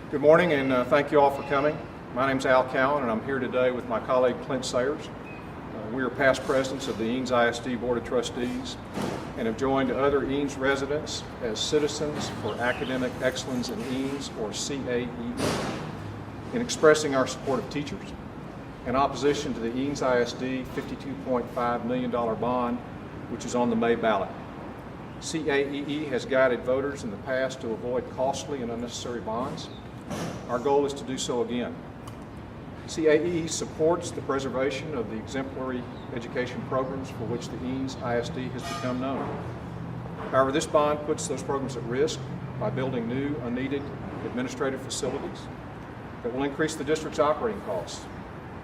Good morning, and thank you all for coming. My name is Al Cowan, and I'm here today with my colleague Clint Sayers. We are past presidents of the Eanes ISD Board of Trustees and have joined other Eanes residents as Citizens for Academic Excellence in Eanes, or CAEE, in expressing our support of teachers in opposition to the Eanes ISD $52.5 million bond, which is on the May ballot. CAEE has guided voters in the past to avoid costly and unnecessary bonds. Our goal is to do so again. CAEE supports the preservation of the exemplary education programs for which the Eanes ISD has become known. However, this bond puts those programs at risk by building new, unneeded administrative facilities that will increase the district's operating costs,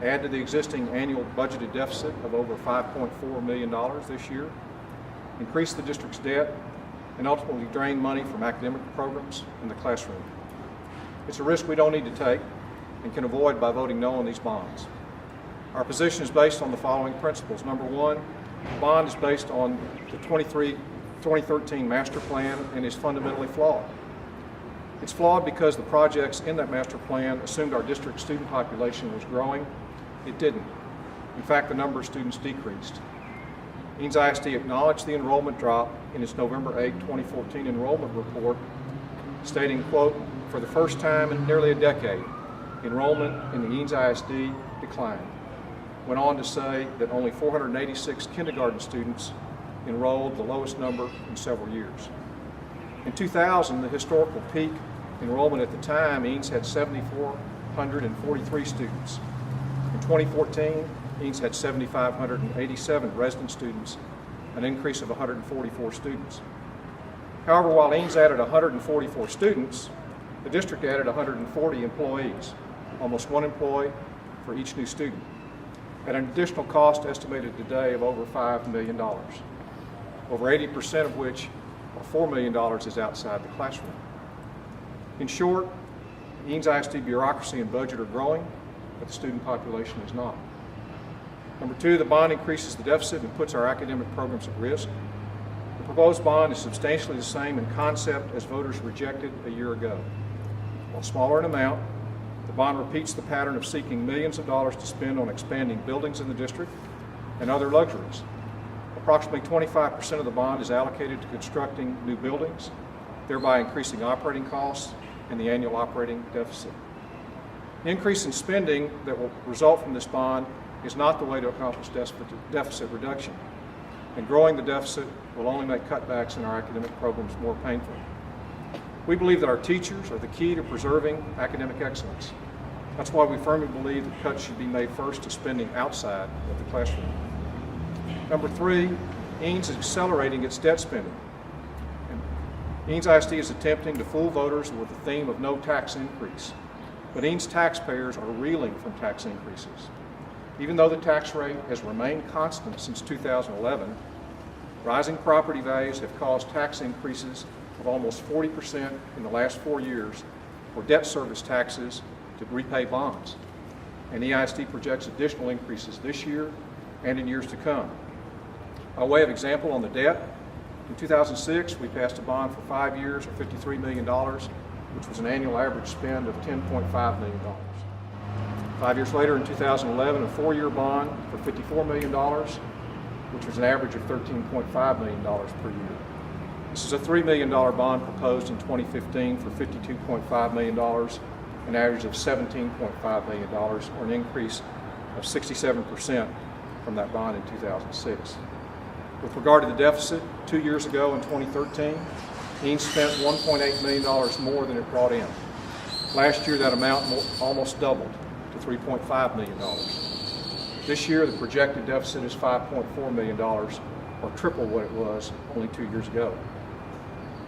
add to the existing annual budgeted deficit of over $5.4 million this year, increase the district's debt, and ultimately drain money from academic programs in the classroom. It's a risk we don't need to take and can avoid by voting no on these bonds. Our position is based on the following principles. Number one, the bond is based on the 2013 master plan and is fundamentally flawed. It's flawed because the projects in that master plan assumed our district student population was growing. It didn't. In fact, the number of students decreased. Eanes ISD acknowledged the enrollment drop in its November 8, 2014 enrollment report, stating, quote, "For the first time in nearly a decade, enrollment in the Eanes ISD declined." Went on to say that only 486 kindergarten students enrolled, the lowest number in several years. In 2000, the historical peak enrollment at the time, Eanes had 7,443 students. In 2014, Eanes had 7,587 resident students, an increase of 144 students. However, while Eanes added 144 students, the district added 140 employees, almost one employee for each new student, at an additional cost estimated today of over $5 million, over 80% of which, or $4 million, is outside the classroom. In short, the Eanes ISD bureaucracy and budget are growing, but the student population is not. Number two, the bond increases the deficit and puts our academic programs at risk. The proposed bond is substantially the same in concept as voters rejected a year ago. While smaller in amount, the bond repeats the pattern of seeking millions of dollars to spend on expanding buildings in the district and other luxuries. Approximately 25% of the bond is allocated to constructing new buildings, thereby increasing operating costs and the annual operating deficit. The increase in spending that will result from this bond is not the way to accomplish deficit reduction, and growing the deficit will only make cutbacks in our academic programs more painful. We believe that our teachers are the key to preserving academic excellence. That's why we firmly believe that cuts should be made first to spending outside of the classroom. Number three, Eanes is accelerating its debt spending. And Eanes ISD is attempting to fool voters with the theme of no tax increase, but Eanes taxpayers are reeling from tax increases. Even though the tax rate has remained constant since 2011, rising property values have caused tax increases of almost 40% in the last 4 years for debt service taxes to repay bonds. And EISD projects additional increases this year and in years to come. By way of example on the debt, in 2006 we passed a bond for 5 years or $53 million, which was an annual average spend of $10.5 million. 5 years later, in 2011, a 4-year bond for $54 million, which was an average of $13.5 million per year. This is a $3 million bond proposed in 2015 for $52.5 million, an average of $17.5 million, or an increase of 67% from that bond in 2006. With regard to the deficit, 2 years ago in 2013, Eanes spent $1.8 million more than it brought in. Last year, that amount almost doubled to $3.5 million. This year, the projected deficit is $5.4 million, or triple what it was only 2 years ago.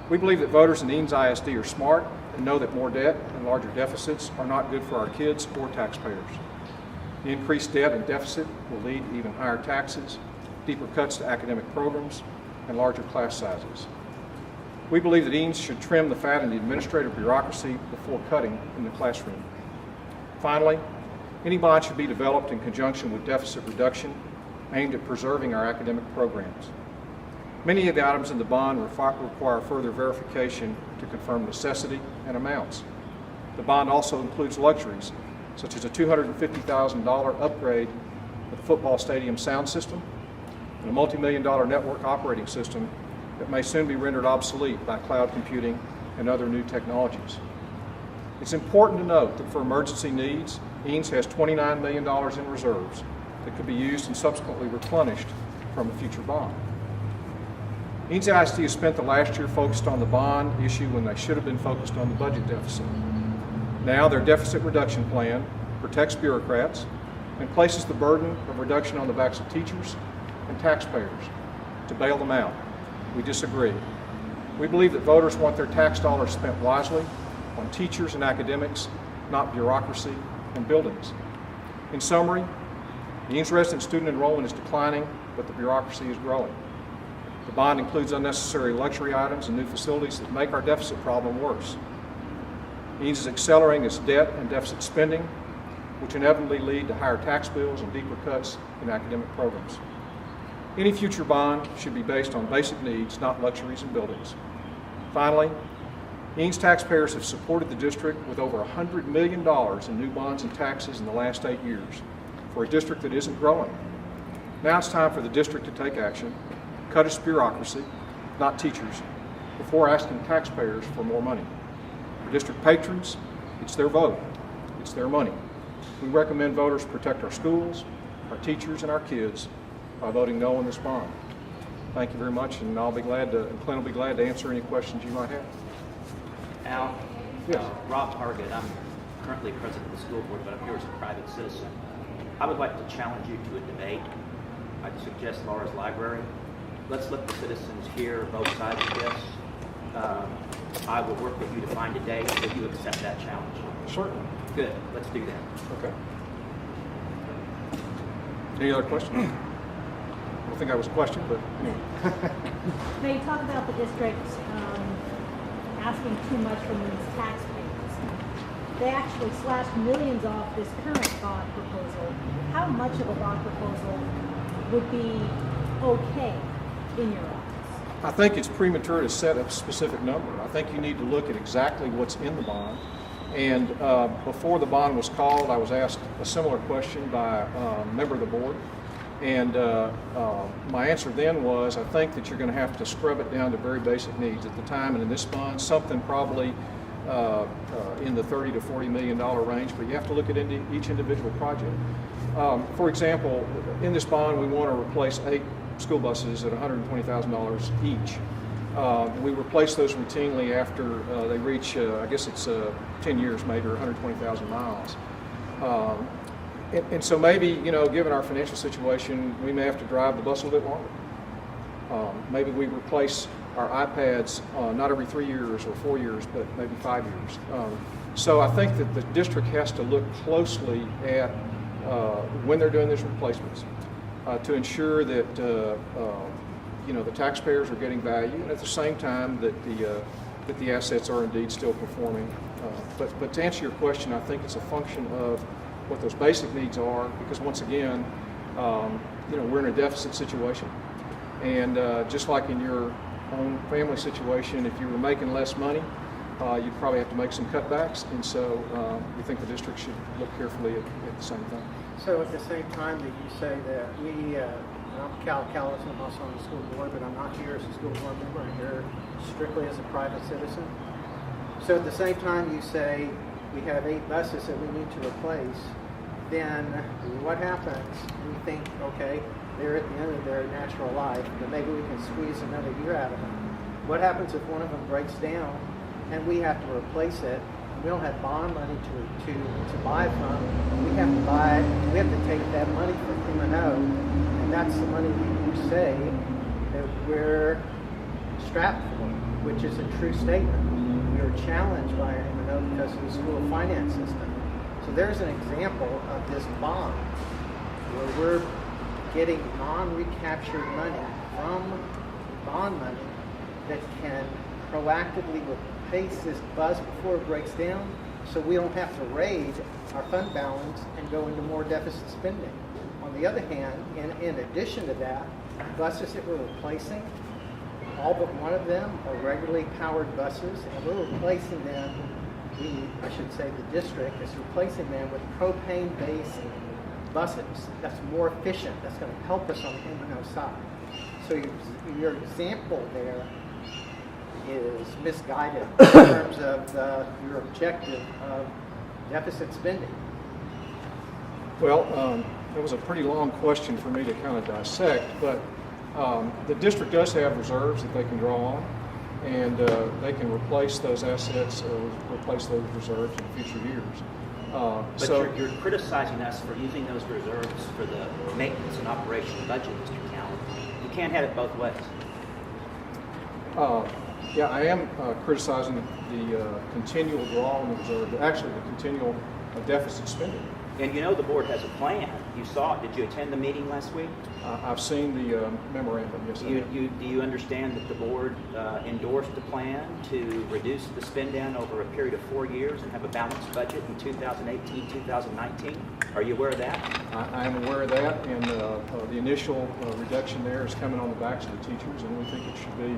We believe that voters in Eanes ISD are smart and know that more debt and larger deficits are not good for our kids or taxpayers. The increased debt and deficit will lead to even higher taxes, deeper cuts to academic programs, and larger class sizes. We believe that Eanes should trim the fat in the administrative bureaucracy before cutting in the classroom. Finally, any bond should be developed in conjunction with deficit reduction aimed at preserving our academic programs. Many of the items in the bond require further verification to confirm necessity and amounts. The bond also includes luxuries, such as a $250,000 upgrade of the football stadium sound system and a multi-million-dollar network operating system that may soon be rendered obsolete by cloud computing and other new technologies. It's important to note that for emergency needs, Eanes has $29 million in reserves that could be used and subsequently replenished from a future bond. Eanes ISD has spent the last year focused on the bond issue when they should have been focused on the budget deficit. Now their deficit reduction plan protects bureaucrats and places the burden of reduction on the backs of teachers and taxpayers to bail them out. We disagree. We believe that voters want their tax dollars spent wisely on teachers and academics, not bureaucracy and buildings. In summary, the Eanes resident student enrollment is declining, but the bureaucracy is growing. The bond includes unnecessary luxury items and new facilities that make our deficit problem worse. Eanes is accelerating its debt and deficit spending, which inevitably lead to higher tax bills and deeper cuts in academic programs. Any future bond should be based on basic needs, not luxuries and buildings. Finally, Eanes taxpayers have supported the district with over $100 million in new bonds and taxes in the last 8 years for a district that isn't growing. Now it's time for the district to take action, cut its bureaucracy, not teachers, before asking taxpayers for more money. For district patrons, it's their vote, it's their money. We recommend voters protect our schools, our teachers, and our kids by voting no on this bond. Thank you very much, and Clint will be glad to answer any questions you might have. Al? Yes. Rob Hargett. I'm currently president of the school board, but I'm here as a private citizen. I would like to challenge you to a debate. I'd suggest Laura's Library. Let's let the citizens hear both sides of this. I will work with you to find a day that you accept that challenge. Certainly. Good. Let's do that. Okay. Any other questions? I don't think that was a question, but anyway. Now you talk about the district asking too much from these taxpayers. They actually slashed millions off this current bond proposal. How much of a bond proposal would be okay in your office? I think it's premature to set a specific number. I think you need to look at exactly what's in the bond. And before the bond was called, I was asked a similar question by a member of the board. And my answer then was, I think that you're going to have to scrub it down to very basic needs. At the time and in this bond, something probably in the $30 to $40 million range, but you have to look at each individual project. For example, in this bond, we want to replace 8 school buses at $120,000 each. We replace those routinely after they reach, I guess it's 10 years maybe, or 120,000 miles. And so maybe, given our financial situation, we may have to drive the bus a little bit longer. Maybe we replace our iPads not every 3 years or 4 years, but maybe 5 years. So I think that the district has to look closely at when they're doing these replacements to ensure that the taxpayers are getting value, and at the same time that the assets are indeed still performing. But to answer your question, I think it's a function of what those basic needs are, because once again, we're in a deficit situation, and just like in your own family situation, if you were making less money, you'd probably have to make some cutbacks, and so we think the district should look carefully at the same thing. So at the same time that you say that I'm Cal Callis, I'm also on the school board, but I'm not here as a school board member, I'm here strictly as a private citizen. So at the same time you say we have 8 buses that we need to replace, then what happens? We think, okay, they're at the end of their natural life, but maybe we can squeeze another year out of them. What happens if one of them breaks down and we have to replace it? We don't have bond money to buy from. We have to take that money from M&O, and that's the money you say that we're strapped for, which is a true statement. We were challenged by M&O because of the school finance system. So there's an example of this bond where we're getting non-recaptured money from bond money that can proactively replace this bus before it breaks down, so we don't have to raise our fund balance and go into more deficit spending. On the other hand, in addition to that, buses that we're replacing, all but one of them are regularly powered buses, and we're replacing them I should say the district, is replacing them with propane-based buses. That's more efficient. That's going to help us on the M&O side. So your example there is misguided in terms of your objective of deficit spending. Well, that was a pretty long question for me to kind of dissect, but the district does have reserves that they can draw on, and they can replace those assets or replace those reserves in future years. But you're criticizing us for using those reserves for the maintenance and operation budget, Mr. Callen. You can't have it both ways. Yeah, I am criticizing the continual draw on the reserve, actually the continual deficit spending. And you know the board has a plan. You saw it. Did you attend the meeting last week? I've seen the memorandum, yes. Do you understand that the board endorsed a plan to reduce the spend down over a period of 4 years and have a balanced budget in 2018, 2019? Are you aware of that? I am aware of that, and the initial reduction there is coming on the backs of the teachers, and we think it should be,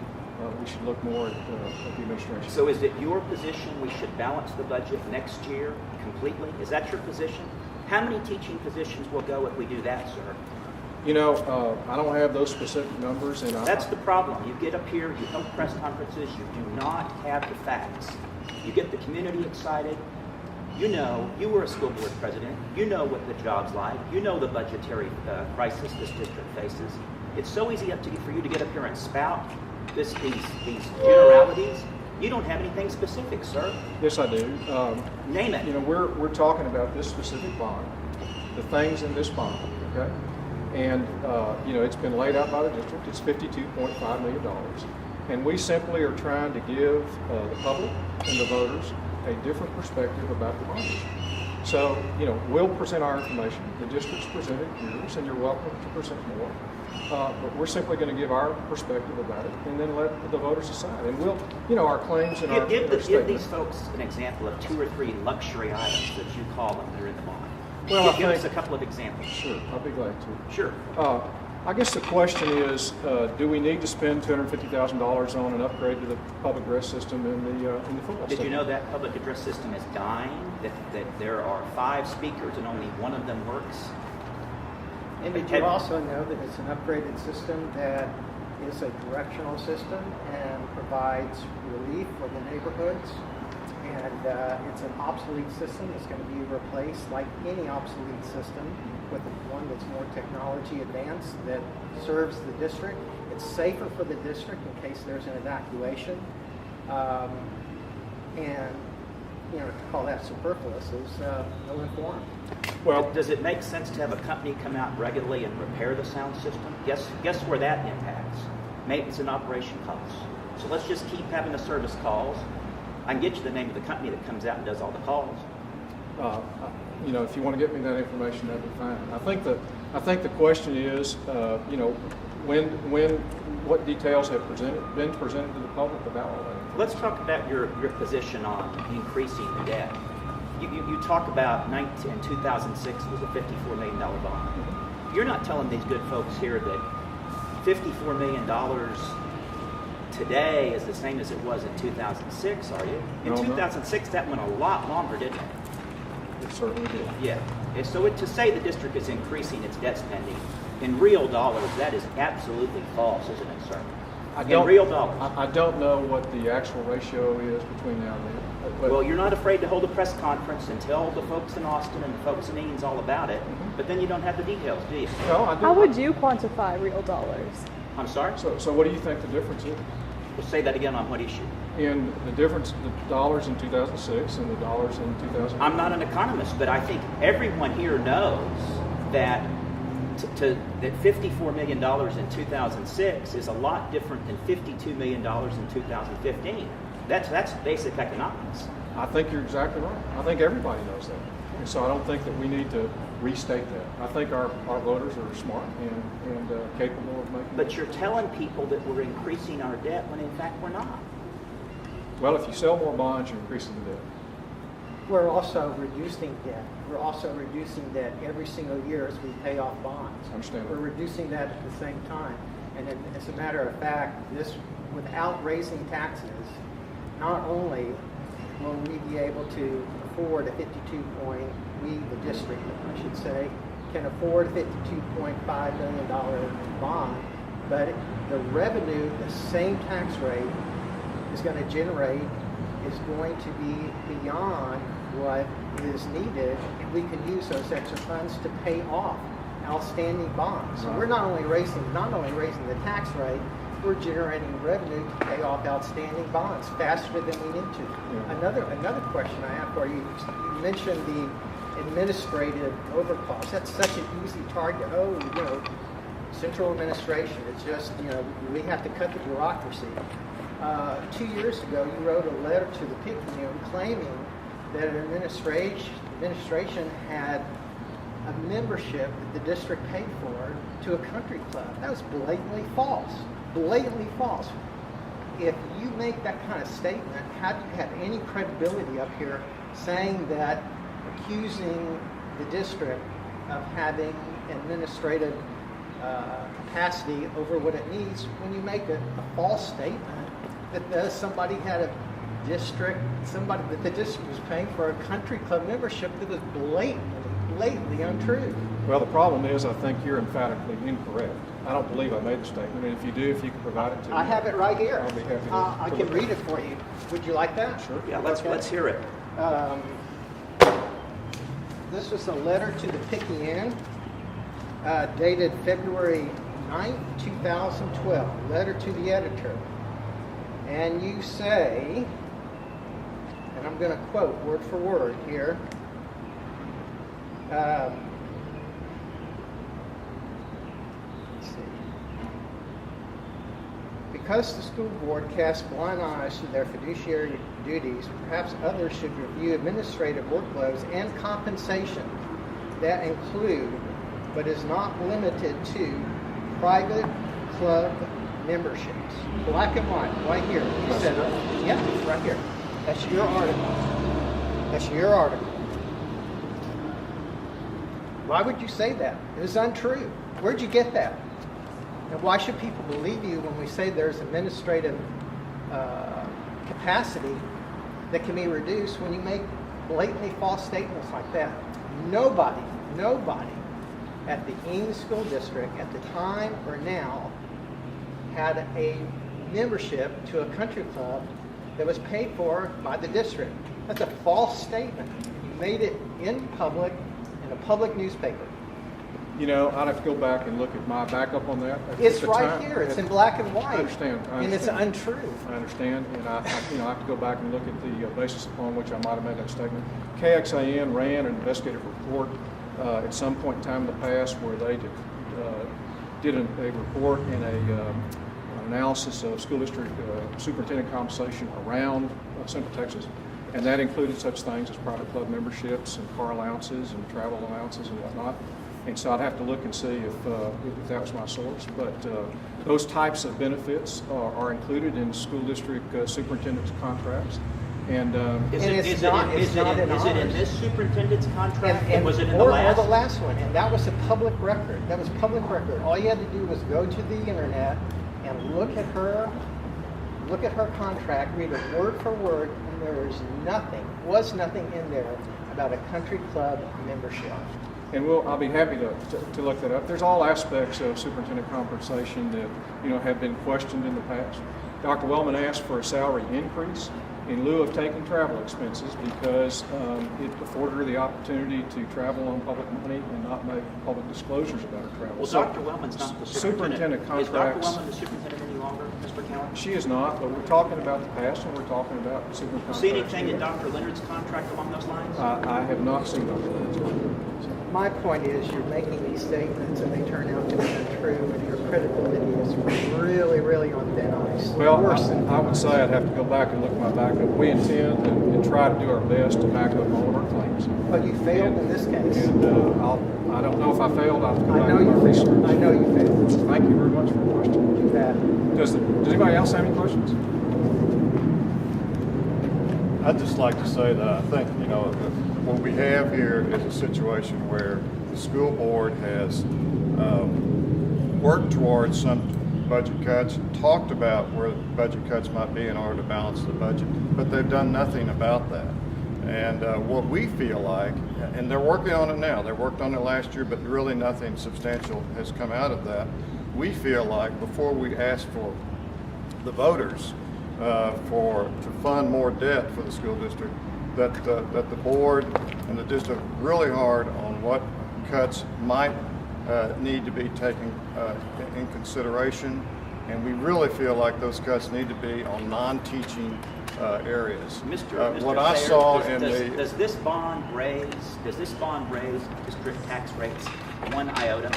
we should look more at the administration. So is it your position we should balance the budget next year completely? Is that your position? How many teaching positions will go if we do that, sir? You know, I don't have those specific numbers, and that's the problem. You get up here, you hold press conferences, you do not have the facts. You get the community excited. You know, you were a school board president. You know what the job's like. You know the budgetary crisis this district faces. It's so easy for you to get up here and spout these generalities. You don't have anything specific, sir. Yes, I do. Name it. You know, we're talking about this specific bond, the things in this bond, okay? And, you know, it's been laid out by the district. It's $52.5 million. And we simply are trying to give the public and the voters a different perspective about the bond issue. So, you know, we'll present our information. The district's presented yours, and you're welcome to present more. But we're simply going to give our perspective about it and then let the voters decide. And we'll, you know, our claims and our Give statement. these folks an example of 2 or 3 luxury items that you call them that are in the bond. Well, give us a couple of examples. Sure, I'll be glad to. Sure. I guess the question is, do we need to spend $250,000 on an upgrade to the public address system in the football Did stadium? you know that public address system is dying? That there are 5 speakers and only one of them works? And did you also know that it's an upgraded system that is a directional system and provides relief for the neighborhoods? And it's an obsolete system that's going to be replaced like any obsolete system with one that's more technology advanced that serves the district. It's safer for the district in case there's an evacuation. And, you know, to call that superfluous is ill-informed. Well, does it make sense to have a company come out regularly and repair the sound system? Guess where that impacts? Maintenance and operation costs. So let's just keep having the service calls. I can get you the name of the company that comes out and does all the calls. you know, if you want to get me that information, that'd be fine. I think the question is, you know, what details have been presented to the public about all that? Let's talk about your position on increasing the debt. You talk about in 2006 was a $54 million bond. Mm-hmm. You're not telling these good folks here that $54 million today is the same as it was in 2006, are you? In 2006, that went a lot longer, didn't it? It certainly did. Yeah. And so to say the district is increasing its debt spending in real dollars, that is absolutely false, isn't it, sir? In real dollars. I don't know what the actual ratio is between now and then. But well, you're not afraid to hold a press conference and tell the folks in Austin and the folks in Eanes all about it, but then you don't have the details, do you? No, I do. How would you quantify real dollars? I'm sorry? So what do you think the difference is? We'll say that again on what issue? In the difference, the dollars in 2006 and the dollars in 2000. I'm not an economist, but I think everyone here knows that that $54 million in 2006 is a lot different than $52 million in 2015. That's basic economics. I think you're exactly right. I think everybody knows that. And so I don't think that we need to restate that. I think our voters are smart and capable of making. But you're telling people that we're increasing our debt when in fact we're not. Well, if you sell more bonds, you're increasing the debt. We're also reducing debt. We're also reducing debt every single year as we pay off bonds. I understand We're that. reducing that at the same time. And as a matter of fact, this, without raising taxes, not only will we be able to afford a we, the district, I should say, can afford a $52.5 million bond, but the revenue, the same tax rate is going to generate is going to be beyond what is needed, and we can use those extra funds to pay off outstanding bonds. So we're not only raising the tax rate, we're generating revenue to pay off outstanding bonds faster than we need to. Yeah. Another question I have for you. You mentioned the administrative overcost. That's such an easy target. Central administration. It's just, we have to cut the bureaucracy. 2 years ago, you wrote a letter to the Picayune claiming that an administration had a membership that the district paid for to a country club. That was blatantly false. Blatantly false. If you make that kind of statement, how do you have any credibility up here saying that, accusing the district of having administrative capacity over what it needs, when you make a false statement that somebody had a district, that the district was paying for a country club membership that was blatantly untrue? Well, the problem is, I think you're emphatically incorrect. I don't believe I made the statement, and if you do, if you can provide it to me. I have it right here. I'll be happy to. I can read it for you. Would you like that? Sure. Yeah, let's hear it. This was a letter to the Picayune, dated February 9th, 2012. Letter to the editor. And you say, and I'm going to quote word for word here, let's see. Because the school board casts blind eyes to their fiduciary duties, perhaps others should review administrative workloads and compensation that include, but is not limited to, private club memberships. Black and white, right here. You said it. Yeah, right here. That's your article. That's your article. Why would you say that? It is untrue. Where'd you get that? And why should people believe you when we say there's administrative capacity that can be reduced when you make blatantly false statements like that? Nobody at the Eames School District at the time or now had a membership to a country club that was paid for by the district. That's a false statement. You made it in public, in a public newspaper. I'd have to go back and look at my backup on that. It's right here. It's in black and white. I understand. And it's untrue. I understand, and I have to go back and look at the basis upon which I might have made that statement. KXAN ran an investigative report at some point in time in the past where they did a report and an analysis of school district superintendent compensation around Central Texas, and that included such things as private club memberships and car allowances and travel allowances and whatnot. And so I'd have to look and see if that was my source. But those types of benefits are included in school district superintendent's contracts. And Is it in this superintendent's contract? And was it in or the the last? last one? And that was a public record. That was public record. All you had to do was go to the internet and look at her contract, read it word for word, and there was nothing in there about a country club membership. And I'll be happy to look that up. There's all aspects of superintendent compensation that have been questioned in the past. Dr. Wellman asked for a salary increase in lieu of taking travel expenses because it afforded her the opportunity to travel on public money and not make public disclosures about her travel. Well, So, Dr. Wellman's not the superintendent superintendent. Is Dr. contracts. Wellman the superintendent any longer, Mr. Cowan? She is not, but we're talking about the past and we're talking about superintendent See contracts. anything in Dr. Leonard's contract along those lines? I have not seen Dr. Leonard's contract. My point is you're making these statements and they turn out to be untrue and your credibility is really, really on thin ice. Well, Worse than I would say I'd have to go back and look at my backup. We intend and try to do our best to back up all of our claims. But you failed in this case. And I don't know if I failed. I'll have to go I back know to my you research. failed. I know you failed. Thank you very much for the question. You bet. Does anybody else have any questions? I'd just like to say that I think, what we have here is a situation where the school board has worked towards some budget cuts, talked about where budget cuts might be in order to balance the budget, but they've done nothing about that. And what we feel like, and they're working on it now, they worked on it last year, but really nothing substantial has come out of that. We feel like before we ask for the voters to fund more debt for the school district, that the board and the district really hard on what cuts might need to be taken in consideration, and we really feel like those cuts need to be on non-teaching areas. Mr. What I Sayers, saw does this bond raise district tax rates one iota?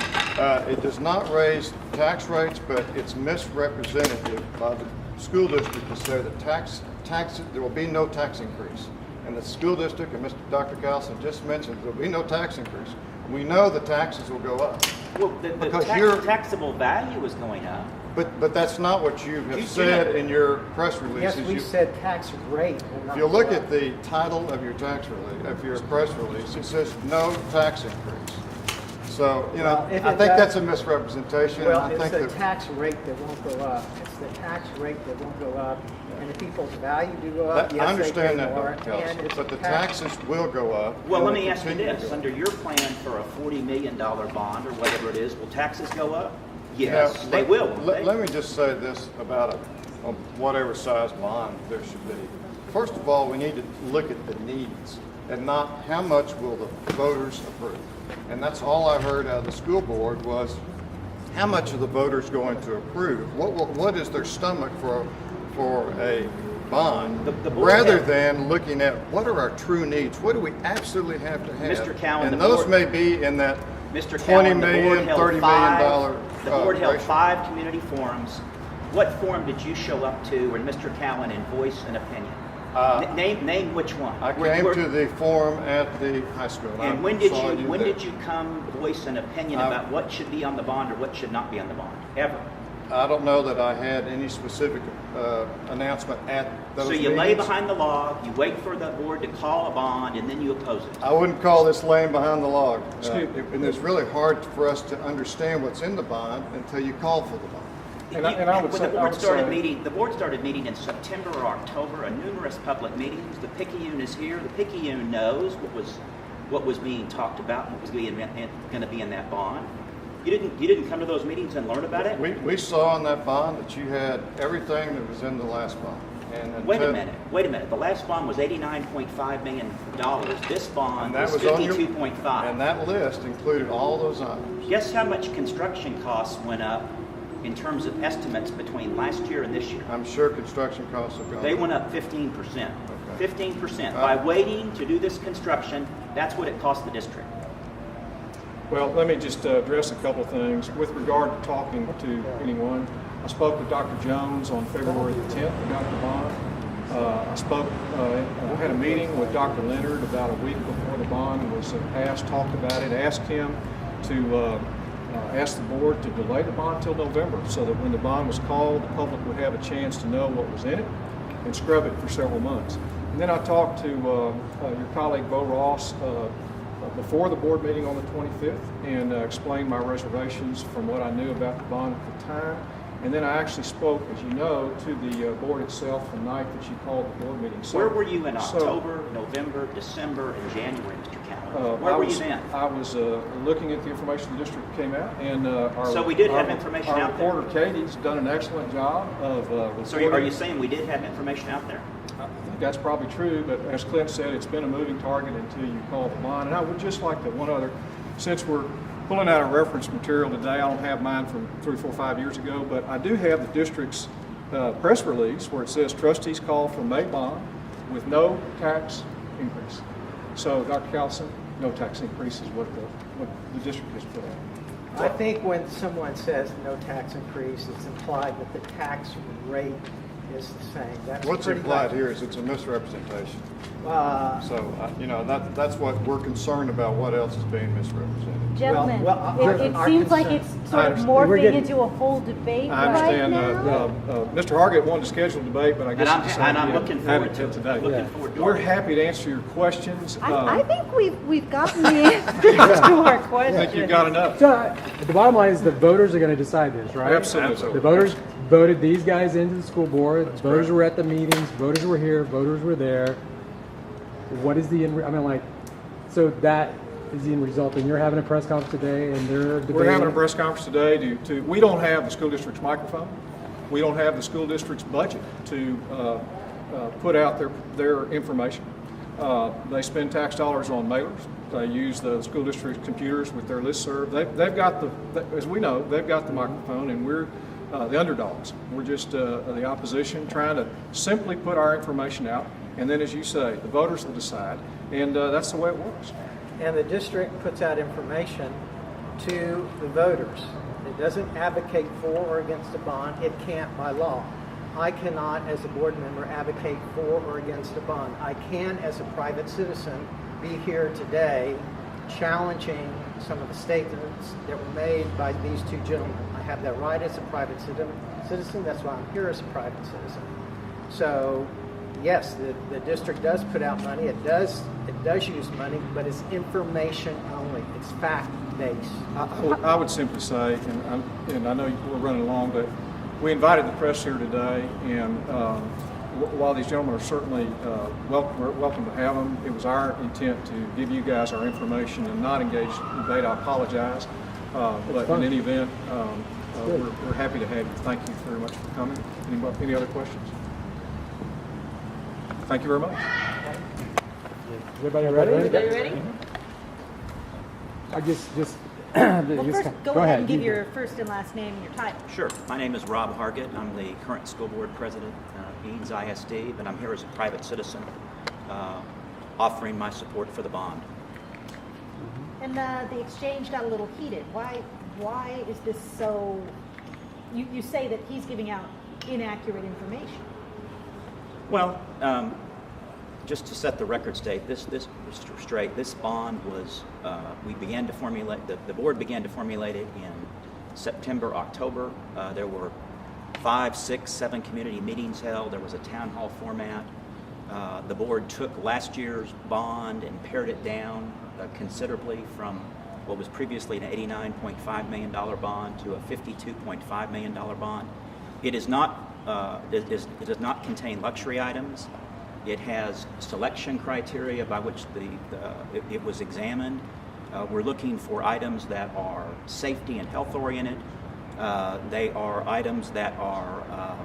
It does not raise tax rates, but it's misrepresentative by the school district to say that there will be no tax increase. And the school district, and Dr. Carlson just mentioned, there will be no tax increase. We know the taxes will go up. Well, the taxable value is going up. But that's not what you have said in your press releases. Yes, we said tax rate. If you look at the title of your tax release, of your press release, it says no tax increase. So, Well, I think that's a misrepresentation. Well, and I it's think the tax rate that won't go up. It's the tax rate that won't go up, and the people's value do go up. I understand that, more, Dr. and Kelso, it's but the tax- taxes will go up. Well, and let will me ask you continue to this. go up. Under your plan for a $40 million bond or whatever it is, will taxes go up? Yes, Now, they will. won't they? Let me just say this about whatever size bond there should be. First of all, we need to look at the needs and not how much will the voters approve. And that's all I heard out of the school board was how much are the voters going to approve? What is their stomach for a bond, The board rather had- than looking at what are our true needs? What do we absolutely have to have? Mr. Cowan, and the those board- may be in that Mr. $20 Cowan, million, $30 million the board held ratio. 5 community forums. What forum did you show up to and Mr. Cowan and voice an opinion? Name which one. I came to the forum at the high school. And I when did saw you there. come voice an opinion about what should be on the bond or what should not be on the bond? Ever. I don't know that I had any specific announcement at those So you meetings. lay behind the log, you wait for the board to call a bond, and then you oppose it. I wouldn't call this laying behind the log. Excuse me. And it's really hard for us to understand what's in the bond until you call for the bond. And I would When say- the I board would started say- meeting, the board started meeting in September or October, and numerous public meetings. The Picayune is here. The Picayune knows what was being talked about and what was going to be in that bond. You didn't come to those meetings and learn about it. We saw in that bond that you had everything that was in the last bond. And Wait a until- minute. The last bond was $89.5 million. This bond And that was was on your, 52.5. and that list included all those items. Guess how much construction costs went up in terms of estimates between last year and this year? I'm sure construction costs have gone They up. went up 15%. Okay. 15%. By waiting to do this construction, that's what it cost the district. Well, let me just address a couple of things. With regard to talking to anyone, I spoke with Dr. Jones on February the 10th about the bond. I had a meeting with Dr. Leonard about a week before the bond was passed, talked about it, asked him to ask the board to delay the bond till November so that when the bond was called, the public would have a chance to know what was in it and scrub it for several months. And then I talked to your colleague Bo Ross before the board meeting on the 25th and explained my reservations from what I knew about the bond at the time. And then I actually spoke, as you know, to the board itself the night that you called the board meeting. So, Where were you in so, October, November, December, and January, Mr. Cowan? Where I were was, you then? I was looking at the information the district came out, and So we did have information our out there? reporter Katie's done an excellent job of reporting. So are you saying we did have information out there? I think that's probably true, but as Clint said, it's been a moving target until you call the bond. And I would just like to, one other, since we're pulling out a reference material today, I don't have mine from 3, 4, 5 years ago, but I do have the district's press release where it says trustees call for May bond with no tax increase. So, Dr. Callison, no tax increase is what the district has put out. I think when someone says no tax increase, it's implied that the tax rate is the same. That's What's pretty implied much- here is it's a misrepresentation. Uh, So, that's what we're concerned about, what else is being misrepresented. Gentlemen, well, it our seems like concern- it's sort of We're morphing getting- into a full debate I right understand, now. Mr. Hargett wanted to schedule a debate, but I guess And he decided I'm to looking have forward it to it. today. Looking forward to We're it. happy to answer your questions. I think we've gotten the answers to our I think you've questions. got enough. So the bottom line is the voters are going to decide this, right? Absolutely. The voters voted these guys into the school board. Voters were at the meetings. Voters were here. Voters were there. What is the end? I mean, like, so that is the end result. And you're having a press conference today, and they're debating. We're having a press conference today we don't have the school district's microphone. We don't have the school district's budget to put out their information. They spend tax dollars on mailers. They use the school district's computers with their listserv. They've got as we know, they've got the microphone, and we're the underdogs. We're just the opposition trying to simply put our information out. And then, as you say, the voters will decide. And that's the way it works. And the district puts out information to the voters. It doesn't advocate for or against a bond. It can't by law. I cannot, as a board member, advocate for or against a bond. I can, as a private citizen, be here today challenging some of the statements that were made by these two gentlemen. I have that right as a private citizen. That's why I'm here as a private citizen. So, yes, the district does put out money. It does use money, but it's information only. It's fact-based. I would simply say, and I know we're running along, but we invited the press here today, and while these gentlemen are certainly welcome to have them, it was our intent to give you guys our information and not engage in debate. I apologize, but in any event, we're happy to have you. Thank you very much for coming. Any other questions? Thank you very much. Is everybody ready? Everybody ready? I just Well, first, go ahead and give You your first and last name and your title. Sure. My name is Rob Hargett. I'm the current school board president of Eanes ISD, but I'm here as a private citizen offering my support for the bond. And the exchange got a little heated. Why is this so? You say that he's giving out inaccurate information. Well, just to set the record straight, this bond was, we began to formulate, the board began to formulate it in September, October. There were 5, 6, 7 community meetings held. There was a town hall format. The board took last year's bond and pared it down considerably from what was previously an $89.5 million bond to a $52.5 million bond. It is not, it does not contain luxury items. It has selection criteria by which it was examined. We're looking for items that are safety and health oriented. They are items that are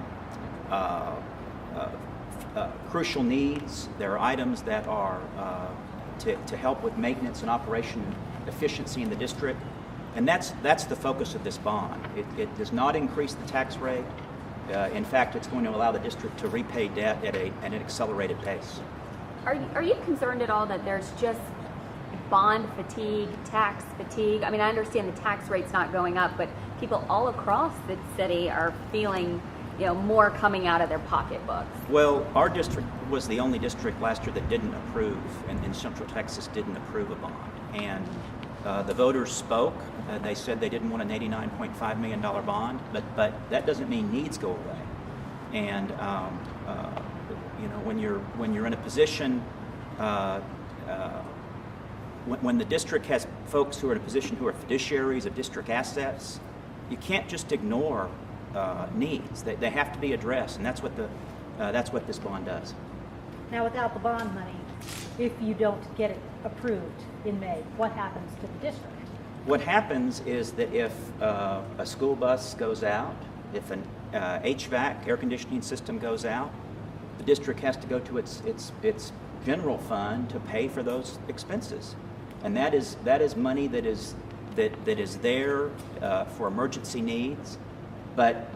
crucial needs. There are items that are to help with maintenance and operation efficiency in the district. And that's the focus of this bond. It does not increase the tax rate. In fact, it's going to allow the district to repay debt at an accelerated pace. Are you concerned at all that there's just bond fatigue, tax fatigue? I mean, I understand the tax rate's not going up, but people all across the city are feeling, more coming out of their pocketbooks. Well, our district was the only district last year that didn't approve, and in Central Texas didn't approve a bond. And the voters spoke. They said they didn't want an $89.5 million bond, but that doesn't mean needs go away. And when you're in a position, when the district has folks who are in a position who are fiduciaries of district assets, you can't just ignore needs. They have to be addressed, and that's what this bond does. Now, without the bond money, if you don't get it approved in May, what happens to the district? What happens is that if a school bus goes out, if an HVAC air conditioning system goes out, the district has to go to its general fund to pay for those expenses, and that is money that is there for emergency needs. But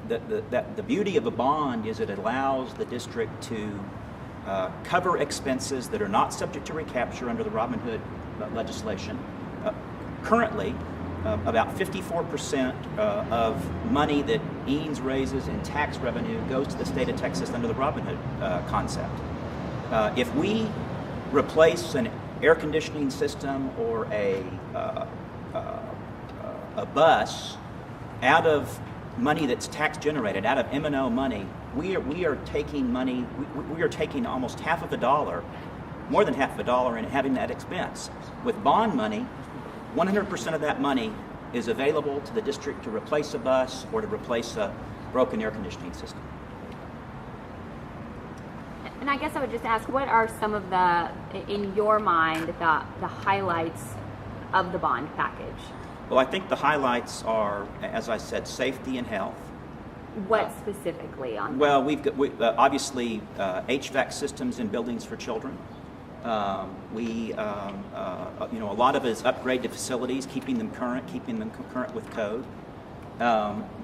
the beauty of a bond is it allows the district to cover expenses that are not subject to recapture under the Robin Hood legislation. Currently, about 54% of money that Eanes raises in tax revenue goes to the state of Texas under the Robin Hood concept. If we replace an air conditioning system or a bus out of money that's tax generated, out of M&O money, we are taking money. We are taking almost half of a dollar, more than half of a dollar, and having that expense. With bond money, 100% of that money is available to the district to replace a bus or to replace a broken air conditioning system. And I guess I would just ask, what are some of the, in your mind, the highlights of the bond package? Well, I think the highlights are, as I said, safety and health. What specifically on that? Well, we've got obviously HVAC systems in buildings for children. A lot of it is upgrade to facilities, keeping them current with code.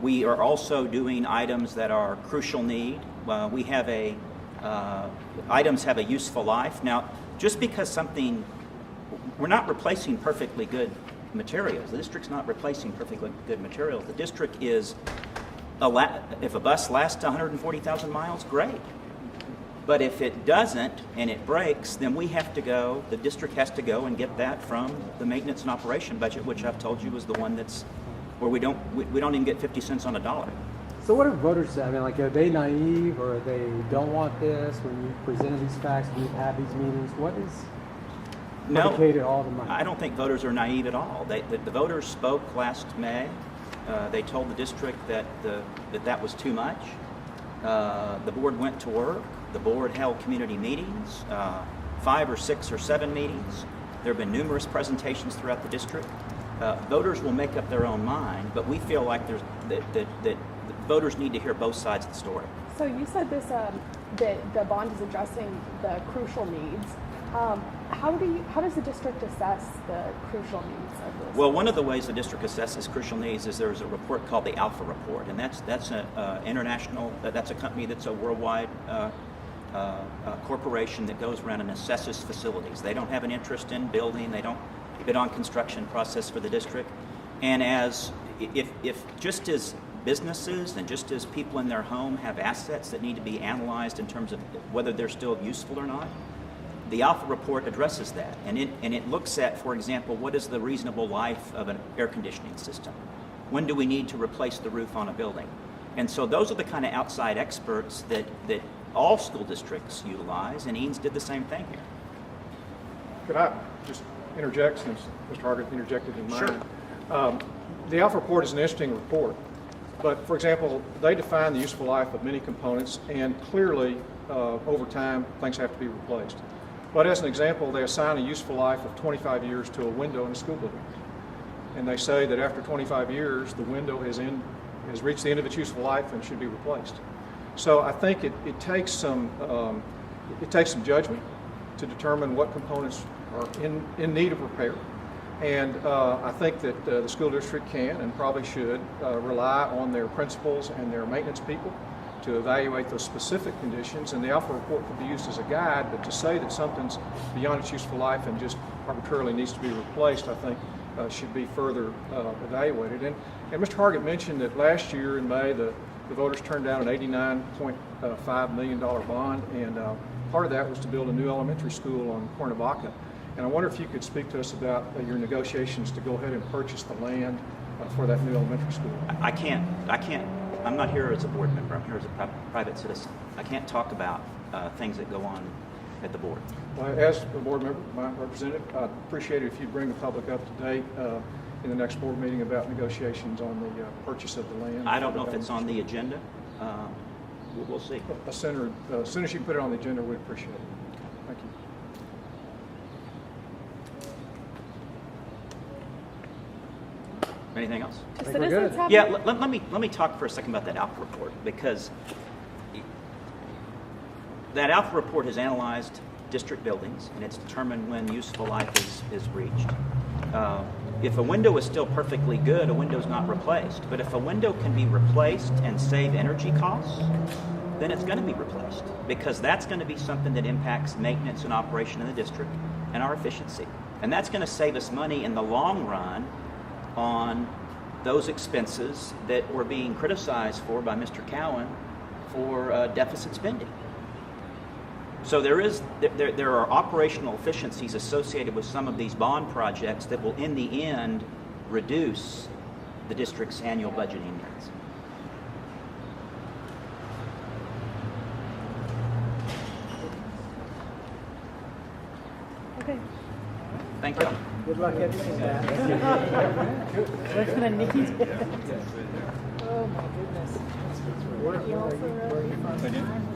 We are also doing items that are crucial need. We have items have a useful life. Now, just because we're not replacing perfectly good materials. The district's not replacing perfectly good materials. The district is, if a bus lasts 140,000 miles, great. But if it doesn't and it breaks, then the district has to go and get that from the maintenance and operation budget, which I've told you is the one that's where we don't even get 50 cents on a dollar. So what do voters say? I mean, like, are they naive or they don't want this? When you presented these facts, when you have these meetings, what is dedicated all the money? I don't think voters are naive at all. The voters spoke last May. They told the district that that was too much. The board went to work. The board held community meetings, 5 or 6 or 7 meetings. There have been numerous presentations throughout the district. Voters will make up their own mind, but we feel like that voters need to hear both sides of the story. So you said this that the bond is addressing the crucial needs. How does the district assess the crucial needs of this? Well, one of the ways the district assesses crucial needs is there's a report called the Alpha Report, and that's an international. That's a company that's a worldwide corporation that goes around and assesses facilities. They don't have an interest in building. They don't bid on construction process for the district. And if just as businesses and just as people in their home have assets that need to be analyzed in terms of whether they're still useful or not, the Alpha Report addresses that, and it looks at, for example, what is the reasonable life of an air conditioning system? When do we need to replace the roof on a building? And so those are the kind of outside experts that all school districts utilize, and Eanes did the same thing here. Could I just interject, since Mr. Hargett interjected in mine? Sure. The Alpha Report is an interesting report, but for example, they define the useful life of many components, and clearly over time things have to be replaced. But as an example, they assign a useful life of 25 years to a window in a school building. And they say that after 25 years, the window has reached the end of its useful life and should be replaced. So I think it takes some judgment to determine what components are in need of repair. And I think that the school district can and probably should rely on their principals and their maintenance people to evaluate those specific conditions, and the Alpha Report could be used as a guide, but to say that something's beyond its useful life and just arbitrarily needs to be replaced, I think should be further evaluated. And Mr. Hargett mentioned that last year in May, the voters turned down an $89.5 million bond, and part of that was to build a new elementary school on Cuernavaca. And I wonder if you could speak to us about your negotiations to go ahead and purchase the land for that new elementary school. I can't. I'm not here as a board member. I'm here as a private citizen. I can't talk about things that go on at the board. Well, as a board member, my representative, I'd appreciate it if you bring the public up to date in the next board meeting about negotiations on the purchase of the land. I don't know if it's on the agenda. We'll see. As soon as you put it on the agenda, we'd appreciate it. Thank you. Anything else? Do think we're citizens good. have Yeah, let me talk for a second about that Alpha Report, because that Alpha Report has analyzed district buildings, and it's determined when useful life is reached. If a window is still perfectly good, a window is not replaced. But if a window can be replaced and save energy costs, then it's going to be replaced, because that's going to be something that impacts maintenance and operation in the district and our efficiency. And that's going to save us money in the long run on those expenses that were being criticized for by Mr. Cowan for deficit spending. So there are operational efficiencies associated with some of these bond projects that will, in the end, reduce the district's annual budgeting needs. Okay. Thank you. Good luck getting that. We're gonna need it. Oh my goodness. What, are you